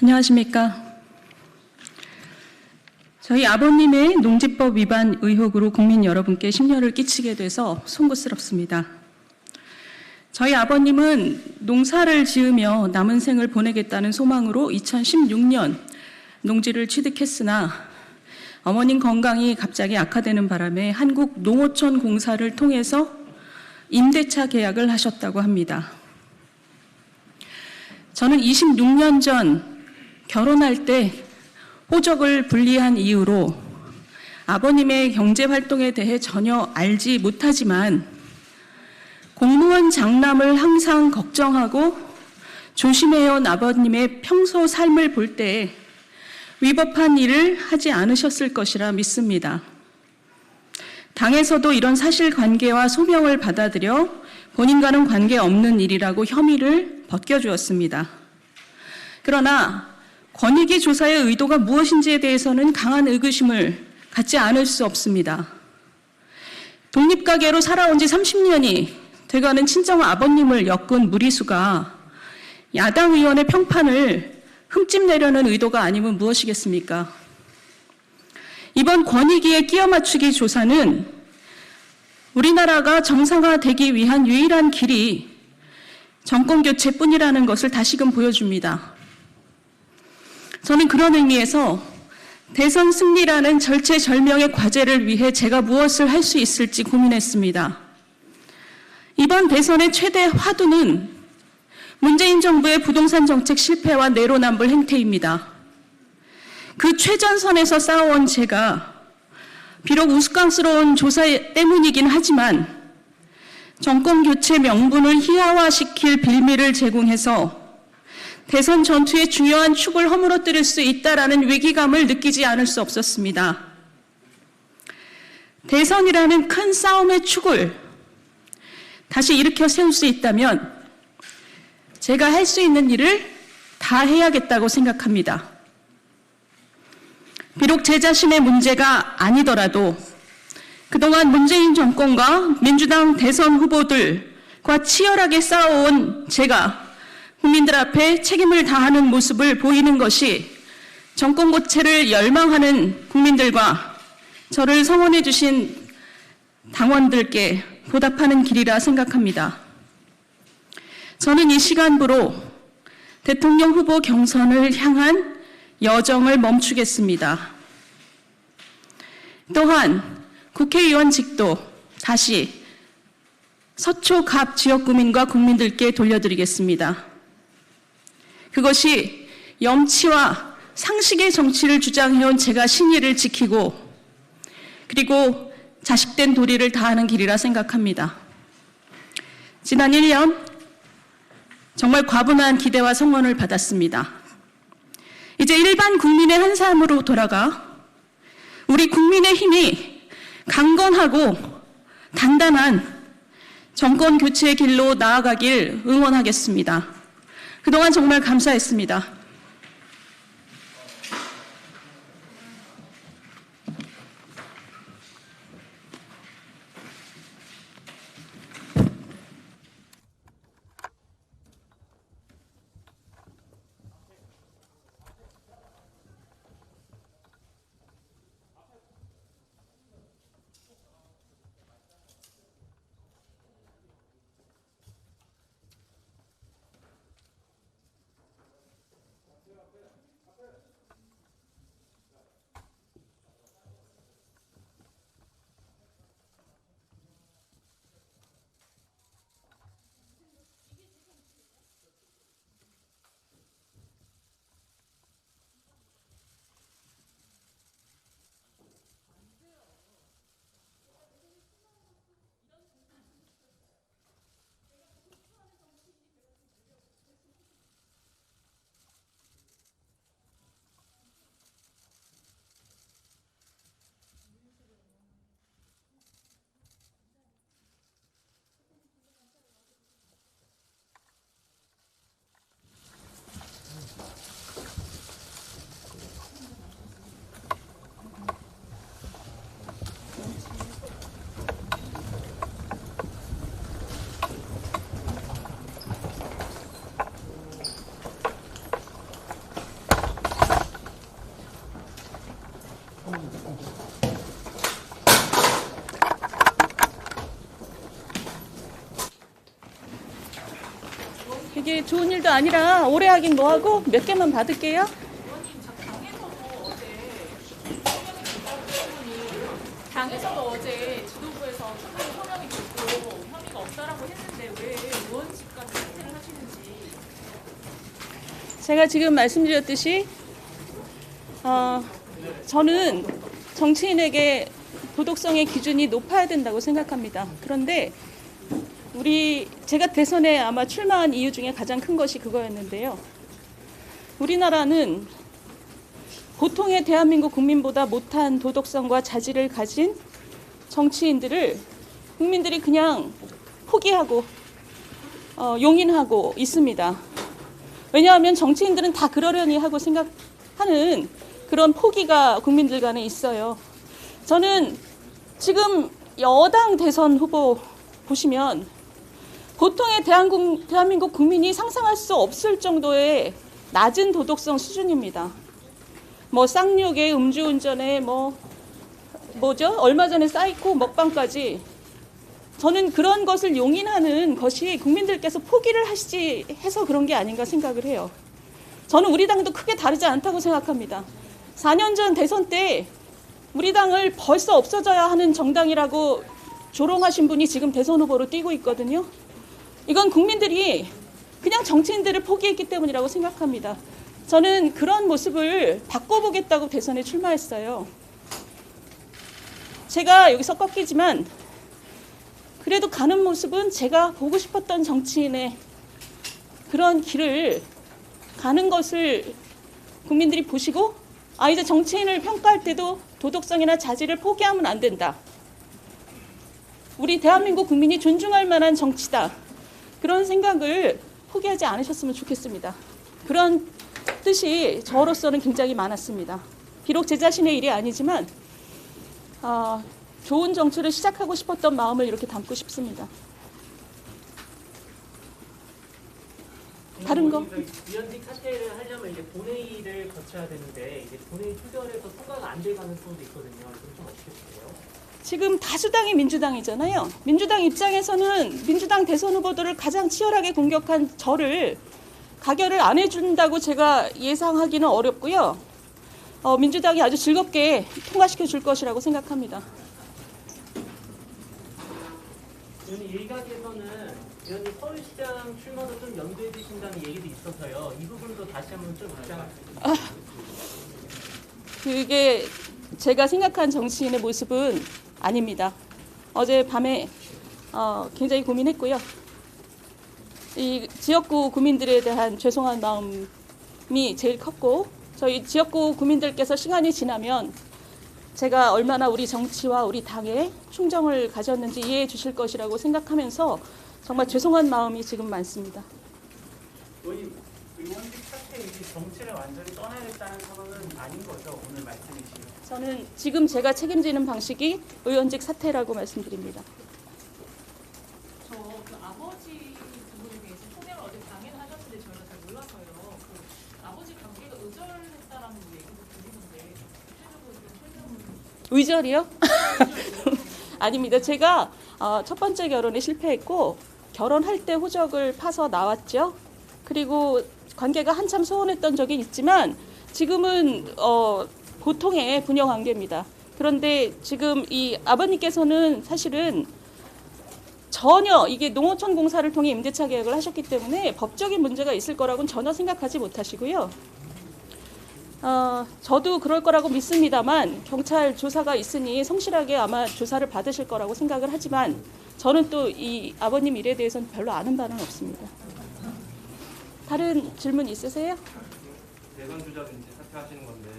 안녕하십니까. 저희 아버님의 농지법 위반 의혹으로 국민 여러분께 심려를 끼치게 돼서 송구스럽습니다. 저희 아버님은 농사를 지으며 남은 생을 보내겠다는 소망으로 2016년 농지를 취득했으나 어머님 건강이 갑자기 악화되는 바람에 한국농어촌공사를 통해서 임대차 계약을 하셨다고 합니다. 저는 26년 전 결혼할 때 호적을 분리한 이유로 아버님의 경제활동에 대해 전혀 알지 못하지만 공무원 장남을 항상 걱정하고 조심해온 아버님의 평소 삶을 볼 때 위법한 일을 하지 않으셨을 것이라 믿습니다. 당에서도 이런 사실관계와 소명을 받아들여 본인과는 관계없는 일이라고 혐의를 벗겨주었습니다. 그러나 권익위 조사의 의도가 무엇인지에 대해서는 강한 의구심을 갖지 않을 수 없습니다. 독립가계로 살아온 지 30년이 돼가는 친정 아버님을 엮은 무리수가 야당 의원의 평판을 흠집내려는 의도가 아니면 무엇이겠습니까? 이번 권익위의 끼어 맞추기 조사는 우리나라가 정상화되기 위한 유일한 길이 정권교체뿐이라는 것을 다시금 보여줍니다. 저는 그런 의미에서 대선 승리라는 절체절명의 과제를 위해 제가 무엇을 할 수 있을지 고민했습니다. 이번 대선의 최대 화두는 문재인 정부의 부동산 정책 실패와 내로남불 행태입니다. 그 최전선에서 싸워온 제가 비록 우스꽝스러운 조사 때문이긴 하지만 정권 교체 명분을 희화화시킬 빌미를 제공해서 대선 전투의 중요한 축을 허물어뜨릴 수 있다라는 위기감을 느끼지 않을 수 없었습니다. 대선이라는 큰 싸움의 축을 다시 일으켜 세울 수 있다면 제가 할 수 있는 일을 다 해야겠다고 생각합니다. 비록 제 자신의 문제가 아니더라도 그동안 문재인 정권과 민주당 대선 후보들과 치열하게 싸워온 제가 국민들 앞에 책임을 다하는 모습을 보이는 것이 정권 교체를 열망하는 국민들과 저를 성원해 주신 당원들께 보답하는 길이라 생각합니다. 저는 이 시간부로 대통령 후보 경선을 향한 여정을 멈추겠습니다. 또한 국회의원직도 다시 서초갑 지역구민과 국민들께 돌려드리겠습니다. 그것이 염치와 상식의 정치를 주장해온 제가 신의를 지키고 그리고 자식된 도리를 다하는 길이라 생각합니다. 지난 1년 정말 과분한 기대와 성원을 받았습니다. 이제 일반 국민의 한 사람으로 돌아가 우리 국민의 힘이 강건하고 단단한 정권 교체의 길로 나아가길 응원하겠습니다. 그동안 정말 감사했습니다. 이게 좋은 일도 아니라 오래 하긴 뭐하고 몇 개만 받을게요. 당에서도 어제 지도부에서 충분히 소명이 됐고 혐의가 없다라고 했는데 왜 의원직까지 사퇴를 하시는지. 제가 지금 말씀드렸듯이 저는 정치인에게 도덕성의 기준이 높아야 된다고 생각합니다. 그런데 제가 대선에 아마 출마한 이유 중에 가장 큰 것이 그거였는데요. 우리나라는 보통의 대한민국 국민보다 못한 도덕성과 자질을 가진 정치인들을 국민들이 그냥 포기하고 용인하고 있습니다. 왜냐하면 정치인들은 다 그러려니 하고 생각하는 그런 포기가 국민들 간에 있어요. 저는 지금 여당 대선 후보 보시면 보통의 대한민국 국민이 상상할 수 없을 정도의 낮은 도덕성 수준입니다. 뭐 쌍욕에 음주운전에 얼마 전에 사이코 먹방까지 저는 그런 것을 용인하는 것이 국민들께서 포기를 해서 그런 게 아닌가 생각을 해요. 저는 우리 당도 크게 다르지 않다고 생각합니다. 4년 전 대선 때 우리 당을 벌써 없어져야 하는 정당이라고 조롱하신 분이 지금 대선 후보로 뛰고 있거든요. 이건 국민들이 그냥 정치인들을 포기했기 때문이라고 생각합니다. 저는 그런 모습을 바꿔보겠다고 대선에 출마했어요. 제가 여기서 꺾이지만 그래도 가는 모습은 제가 보고 싶었던 정치인의 그런 길을 가는 것을 국민들이 보시고 이제 정치인을 평가할 때도 도덕성이나 자질을 포기하면 안 된다. 우리 대한민국 국민이 존중할 만한 정치다. 그런 생각을 포기하지 않으셨으면 좋겠습니다. 그런 뜻이 저로서는 굉장히 많았습니다. 비록 제 자신의 일이 아니지만 좋은 정치를 시작하고 싶었던 마음을 이렇게 담고 싶습니다. 다른 거? 위원직 사퇴를 하려면 이제 본회의를 거쳐야 되는데 이제 본회의 표결에서 통과가 안 될 가능성도 있거든요. 이건 좀 어떻게 보세요? 지금 다수당이 민주당이잖아요. 민주당 입장에서는 민주당 대선 후보들을 가장 치열하게 공격한 저를 가결을 안 해준다고 제가 예상하기는 어렵고요. 민주당이 아주 즐겁게 통과시켜 줄 것이라고 생각합니다. 의원님 일각에서는 의원님 서울시장 출마도 좀 염두에 두신다는 얘기도 있어서요. 이 부분도 다시 한번 좀 입장하세요. 그게 제가 생각한 정치인의 모습은 아닙니다. 어제 밤에 굉장히 고민했고요. 이 지역구 구민들에 대한 죄송한 마음이 제일 컸고 저희 지역구 구민들께서 시간이 지나면 제가 얼마나 우리 정치와 우리 당에 충정을 가졌는지 이해해 주실 것이라고 생각하면서 정말 죄송한 마음이 지금 많습니다. 의원직 사퇴 이제 정치를 완전히 떠나야겠다는 선언은 아닌 거죠, 오늘 말씀이시면? 저는 지금 제가 책임지는 방식이 의원직 사퇴라고 말씀드립니다. 저 그 아버지 부분에 대해서 소명을 어제 당에는 하셨는데 저희가 잘 몰라서요. 그 아버지 관계가 의절했다라는 얘기도 들리는데 구체적으로 좀 설명을. 의절이요? 아닙니다. 제가 첫 번째 결혼에 실패했고 결혼할 때 호적을 파서 나왔죠. 그리고 관계가 한참 소원했던 적이 있지만 지금은 보통의 부녀 관계입니다. 그런데 지금 이 아버님께서는 사실은 전혀 이게 농어촌 공사를 통해 임대차 계약을 하셨기 때문에 법적인 문제가 있을 거라고는 전혀 생각하지 못하시고요. 저도 그럴 거라고 믿습니다만 경찰 조사가 있으니 성실하게 아마 조사를 받으실 거라고 생각을 하지만 저는 또 이 아버님 일에 대해서는 별로 아는 바는 없습니다. 다른 질문 있으세요? 대선 주자든지 사퇴하시는 건데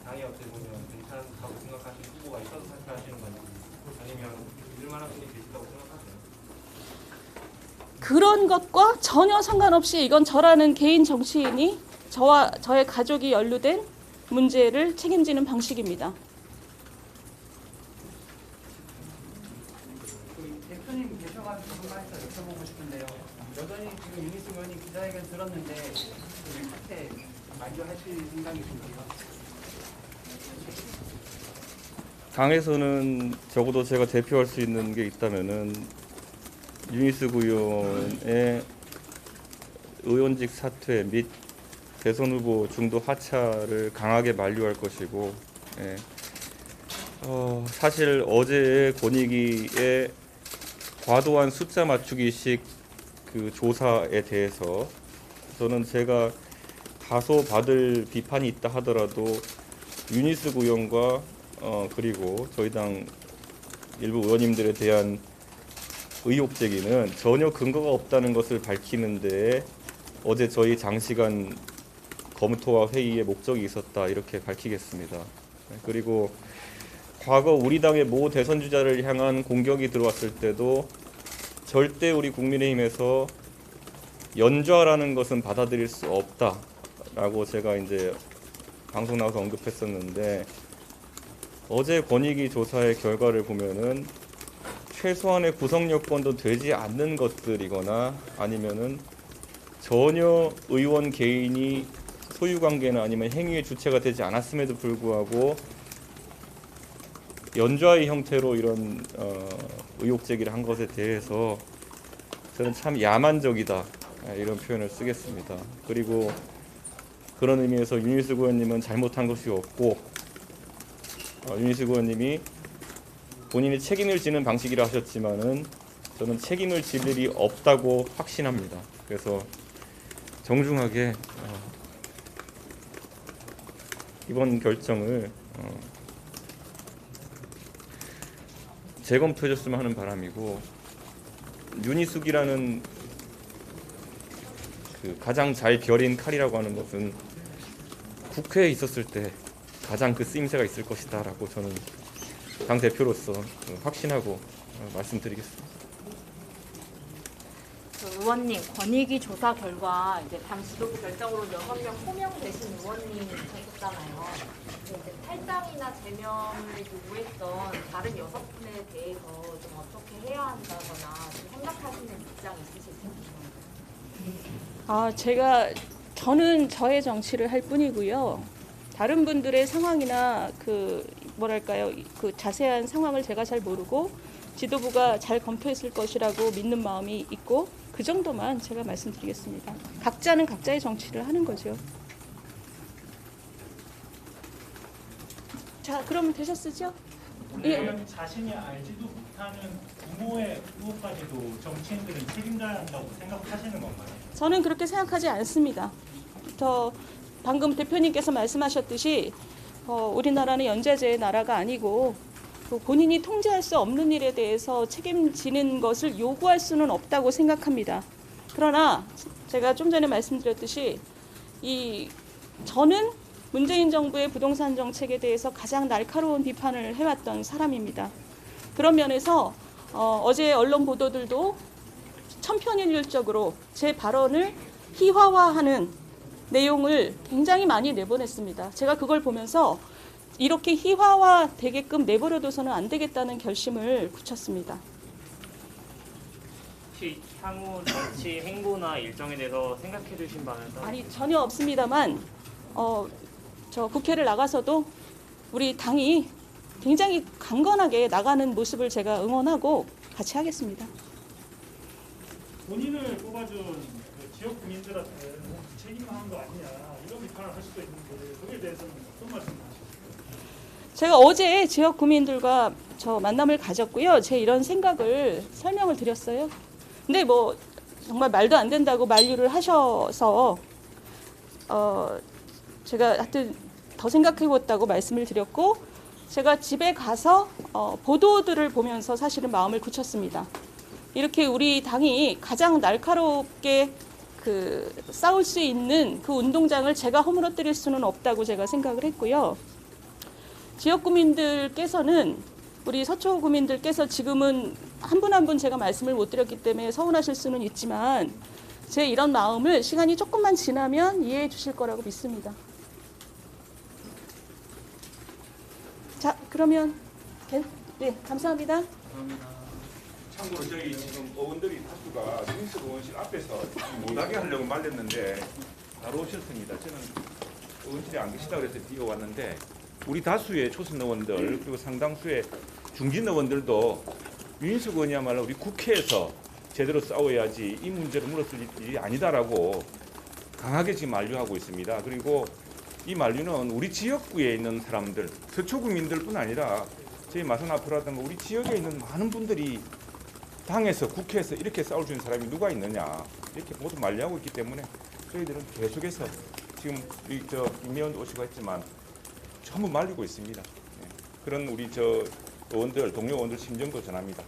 당이 어떻게 보면 괜찮다고 생각하시는 후보가 있어서 사퇴하시는 건지 아니면 믿을만한 분이 계시다고 생각하세요? 그런 것과 전혀 상관없이 이건 저라는 개인 정치인이 저와 저의 가족이 연루된 문제를 책임지는 방식입니다. 대표님 계셔가지고 한 말씀 여쭤보고 싶은데요. 여전히 지금 윤희숙 의원이 기자회견 들었는데 사퇴 만료하실 생각이신가요? 당에서는 적어도 제가 대표할 수 있는 게 있다면은 윤희숙 의원의 의원직 사퇴 및 대선 후보 중도 하차를 강하게 만류할 것이고, 예. 사실 어제의 권익위의 과도한 숫자 맞추기식 그 조사에 대해서 저는 제가 다소 받을 비판이 있다 하더라도 윤희숙 의원과 그리고 저희 당 일부 의원님들에 대한 의혹 제기는 전혀 근거가 없다는 것을 밝히는 데 어제 저희 장시간 검토와 회의의 목적이 있었다, 이렇게 밝히겠습니다. 그리고 과거 우리 당의 모 대선 주자를 향한 공격이 들어왔을 때도 절대 우리 국민의힘에서 연좌라는 것은 받아들일 수 없다라고 제가 이제 방송 나와서 언급했었는데, 어제 권익위 조사의 결과를 보면은 최소한의 구성 요건도 되지 않는 것들이거나 아니면은 전혀 의원 개인이 소유관계나 아니면 행위의 주체가 되지 않았음에도 불구하고 연좌의 형태로 이런 의혹 제기를 한 것에 대해서 저는 참 야만적이다, 이런 표현을 쓰겠습니다. 그리고 그런 의미에서 윤희숙 의원님은 잘못한 것이 없고, 윤희숙 의원님이 본인이 책임을 지는 방식이라 하셨지만은 저는 책임을 질 일이 없다고 확신합니다. 그래서 정중하게 이번 결정을 재검토해 줬으면 하는 바람이고, 윤희숙이라는 그 가장 잘 겨린 칼이라고 하는 것은 국회에 있었을 때 가장 그 쓰임새가 있을 것이다 라고 저는 당 대표로서 확신하고 말씀드리겠습니다. 의원님, 권익위 조사 결과 이제 당 지도부 결정으로 6명 호명되신 의원님이 계셨잖아요. 이제 탈당이나 제명을 요구했던 다른 6분에 대해서 좀 어떻게 해야 한다거나 좀 생각하시는 입장 있으실까요? 저는 저의 정치를 할 뿐이고요. 다른 분들의 상황이나 그 자세한 상황을 제가 잘 모르고 지도부가 잘 검토했을 것이라고 믿는 마음이 있고, 그 정도만 제가 말씀드리겠습니다. 각자는 각자의 정치를 하는 거죠. 자, 그러면 되셨으죠? 의원님 자신이 알지도 못하는 부모의 의혹까지도 정치인들은 책임져야 한다고 생각하시는 건가요? 저는 그렇게 생각하지 않습니다. 방금 대표님께서 말씀하셨듯이 우리나라는 연좌제의 나라가 아니고 본인이 통제할 수 없는 일에 대해서 책임지는 것을 요구할 수는 없다고 생각합니다. 그러나 제가 좀 전에 말씀드렸듯이 저는 문재인 정부의 부동산 정책에 대해서 가장 날카로운 비판을 해왔던 사람입니다. 그런 면에서 어제 언론 보도들도 천편일률적으로 제 발언을 희화화하는 내용을 굉장히 많이 내보냈습니다. 제가 그걸 보면서 이렇게 희화화되게끔 내버려둬서는 안 되겠다는 결심을 굳혔습니다. 혹시 향후 정치 행보나 일정에 대해서 생각해 두신 바는 아니, 전혀 없습니다만 저 국회를 나가서도 우리 당이 굉장히 강건하게 나가는 모습을 제가 응원하고 같이 하겠습니다. 본인을 뽑아준 그 지역 국민들한테 책임하는 거 아니냐 이런 비판을 할 수도 있는데 거기에 대해서는 어떤 말씀하시죠? 제가 어제 지역 구민들과 저 만남을 가졌고요. 제 이런 생각을 설명을 드렸어요. 근데 뭐 정말 말도 안 된다고 만류를 하셔서 제가 하여튼 더 생각해봤다고 말씀을 드렸고, 제가 집에 가서 보도들을 보면서 사실은 마음을 굳혔습니다. 이렇게 우리 당이 가장 날카롭게 싸울 수 있는 그 운동장을 제가 허물어뜨릴 수는 없다고 제가 생각을 했고요. 지역 구민들께서는, 우리 서초 구민들께서 지금은 한 분 한 분 제가 말씀을 못 드렸기 때문에 서운하실 수는 있지만 제 이런 마음을 시간이 조금만 지나면 이해해 주실 거라고 믿습니다. 자, 그러면 네, 감사합니다. 참고로 저희 지금 의원들이 다수가 윤희숙 의원실 앞에서 못하게 하려고 말렸는데 바로 오셨습니다. 저는 의원실에 안 계시다고 해서 뛰어왔는데 우리 다수의 초선 의원들 그리고 상당수의 중진 의원들도 윤희숙 의원이야말로 우리 국회에서 제대로 싸워야지 이 문제를 물었을 일이 아니다라고 강하게 지금 만류하고 있습니다. 그리고 이 만류는 우리 지역구에 있는 사람들, 서초구민들뿐 아니라 저희 마산 앞으로라든가 우리 지역에 있는 많은 분들이 당에서 국회에서 이렇게 싸울 수 있는 사람이 누가 있느냐 이렇게 모두 만류하고 있기 때문에 저희들은 계속해서 지금 임의원도 오시고 했지만 전부 말리고 있습니다. 네. 그런 우리 의원들, 동료 의원들 심정도 전합니다.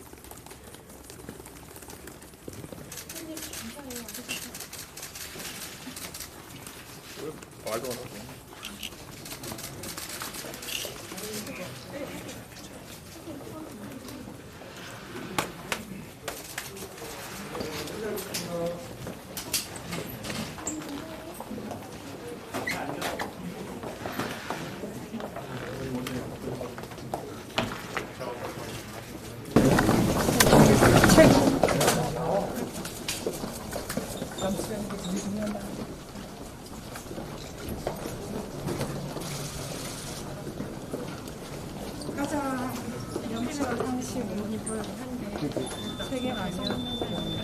말도 안 하고. 가장 영수와 상식 5입을 한개 3개 마셔.